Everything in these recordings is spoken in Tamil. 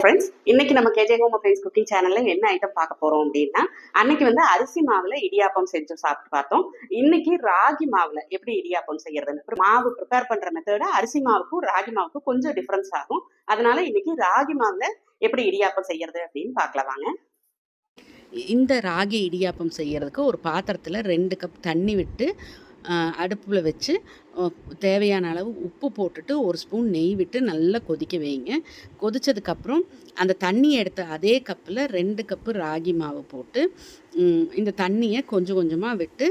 ஃப்ரெண்ட்ஸ், இன்னைக்கு நம்ம கேஜே ஹோம் அப்ளைன்ஸ் குக்கிங் சேனல்ல என்ன ஐட்டம் பார்க்க போறோம் அப்படின்னா, அன்னைக்கு வந்து அரிசி மாவுல இடியாப்பம் செஞ்சு சாப்பிட்டு பார்த்தோம். இன்னைக்கு ராகி மாவுல எப்படி இடியாப்பம் செய்யறதுன்னு மாவு ப்ரிப்பேர் பண்ற மெத்தட அரிசி மாவுக்கும் ராகி மாவுக்கும் கொஞ்சம் டிஃபரன்ஸ் ஆகும். அதனால இன்னைக்கு ராகி மாவுல எப்படி இடியாப்பம் செய்யறது அப்படின்னு பார்க்கலாம் வாங்க. இந்த ராகி இடியாப்பம் செய்யறதுக்கு ஒரு பாத்திரத்தில் 2 கப் தண்ணி விட்டு அடுப்பில் வச்சு தேவையான அளவு உப்பு போட்டுட்டு 1 ஸ்பூன் நெய் விட்டு நல்லா கொதிக்க வைங்க. கொதித்ததுக்கப்புறம் அந்த தண்ணியை எடுத்த அதே கப்பில் 2 கப்பு ராகி மாவு போட்டு இந்த தண்ணியை கொஞ்சம் கொஞ்சமாக விட்டு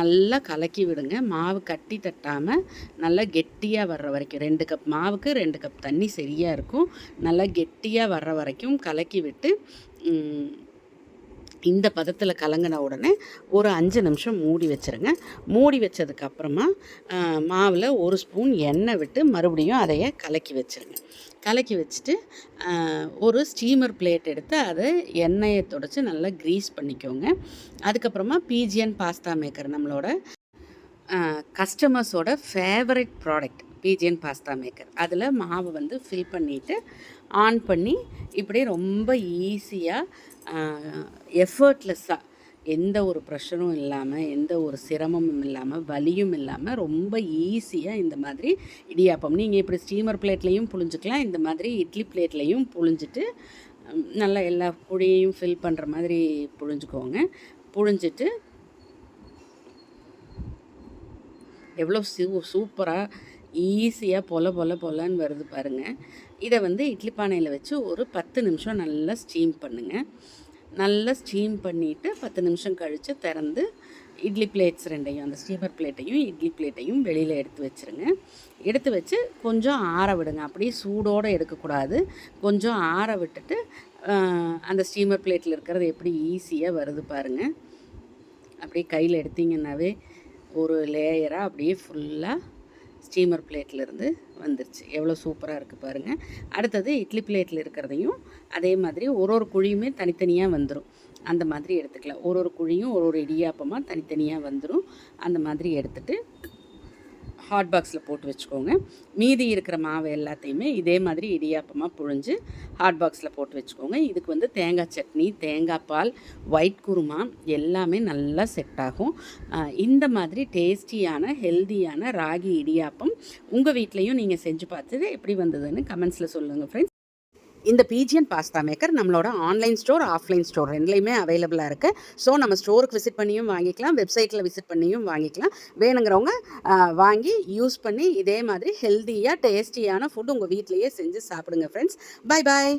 நல்லா கலக்கி விடுங்க. மாவு கட்டி தட்டாமல் நல்லா கெட்டியாக வர்ற வரைக்கும் 2 கப் மாவுக்கு 2 கப் தண்ணி சரியாக இருக்கும். நல்லா கெட்டியாக வர்ற வரைக்கும் கலக்கி விட்டு இந்த பதத்தில் கலங்கின உடனே ஒரு 5 நிமிஷம் மூடி வச்சுருங்க. மூடி வச்சதுக்கப்புறமா மாவில் 1 ஸ்பூன் எண்ணெய் விட்டு மறுபடியும் அதைய கலக்கி வச்சுருங்க. கலக்கி வச்சுட்டு ஒரு ஸ்டீமர் பிளேட் எடுத்து அதை எண்ணெயை தொடச்சி நல்லா க்ரீஸ் பண்ணிக்கோங்க. அதுக்கப்புறமா பீஜியன் பாஸ்தா மேக்கர் நம்மளோட கஸ்டமர்ஸோட favourite product Pigeon pasta maker. அதில் மாவை வந்து ஃபில் பண்ணிவிட்டு ஆன் பண்ணி இப்படியே ரொம்ப ஈஸியாக எஃபர்ட்லெஸ்ஸாக எந்த ஒரு ப்ரெஷரும் இல்லாமல் எந்த ஒரு சிரமமும் இல்லாமல் வலியும் இல்லாமல் ரொம்ப ஈஸியாக இந்த மாதிரி இடியாப்பம் நீங்கள் இப்படி ஸ்டீமர் பிளேட்லேயும் புழிஞ்சிக்கலாம். இந்த மாதிரி இட்லி பிளேட்லேயும் புழிஞ்சிட்டு நல்லா எல்லா குழியையும் ஃபில் பண்ணுற மாதிரி புழிஞ்சிக்கோங்க. புழிஞ்சிட்டு எவ்வளோ சூப்பராக ஈஸியாக பொலன்னு வருது பாருங்கள். இதை வந்து இட்லி பானையில் வச்சு ஒரு 10 நிமிஷம் நல்லா ஸ்டீம் பண்ணுங்கள். நல்லா ஸ்டீம் பண்ணிவிட்டு 10 நிமிஷம் கழித்து திறந்து இட்லி பிளேட்ஸ் 2ஐயும் அந்த ஸ்டீமர் பிளேட்டையும் இட்லி பிளேட்டையும் வெளியில் எடுத்து வச்சுருங்க. எடுத்து வச்சு கொஞ்சம் ஆற விடுங்க. அப்படியே சூடோடு எடுக்கக்கூடாது. கொஞ்சம் ஆற விட்டுட்டு அந்த ஸ்டீமர் பிளேட்டில் இருக்கிறது எப்படி ஈஸியாக வருது பாருங்கள். அப்படியே கையில் எடுத்திங்கன்னாவே ஒரு லேயராக அப்படியே ஃபுல்லாக ஸ்டீமர் பிளேட்லேருந்து வந்துருச்சு. எவ்வளோ சூப்பராக இருக்குது பாருங்கள். அடுத்தது இட்லி பிளேட்டில் இருக்கிறதையும் அதே மாதிரி ஒரு குழியுமே தனித்தனியாக வந்துடும். அந்த மாதிரி எடுத்துக்கலாம். ஒரு குழியும் ஒரு இடியாப்பமாக தனித்தனியாக வந்துடும். அந்த மாதிரி எடுத்துகிட்டு ஹாட் பாக்ஸில் போட்டு வச்சுக்கோங்க. மீதி இருக்கிற மாவு எல்லாத்தையுமே இதே மாதிரி இடியாப்பமாக புழிஞ்சு ஹாட் பாக்ஸில் போட்டு வச்சுக்கோங்க. இதுக்கு வந்து தேங்காய் சட்னி, தேங்காய் பால், ஒயிட் குருமா எல்லாமே நல்லா செட் ஆகும். இந்த மாதிரி டேஸ்டியான ஹெல்தியான ராகி இடியாப்பம் உங்கள் வீட்லேயும் நீங்கள் செஞ்சு பார்த்துட்டு எப்படி வந்ததுன்னு கமெண்ட்ஸில் சொல்லுங்கள் ஃப்ரெண்ட்ஸ். இந்த பீஜியன் பாஸ்தா மேக்கர் நம்மளோட ஆன்லைன் ஸ்டோர், ஆஃப்லைன் ஸ்டோர் ரெண்டுலேயுமே அவைலபிளாக இருக்குது. ஸோ நம்ம ஸ்டோருக்கு விசிட் பண்ணியும் வாங்கிக்கலாம், வெப்சைட்டில் விசிட் பண்ணியும் வாங்கிக்கலாம். வேணுங்கிறவங்க வாங்கி யூஸ் பண்ணி இதே மாதிரி ஹெல்த்தியாக டேஸ்டியான ஃபுட் உங்கள் வீட்லேயே செஞ்சு சாப்பிடுங்க ஃப்ரெண்ட்ஸ். Bye bye.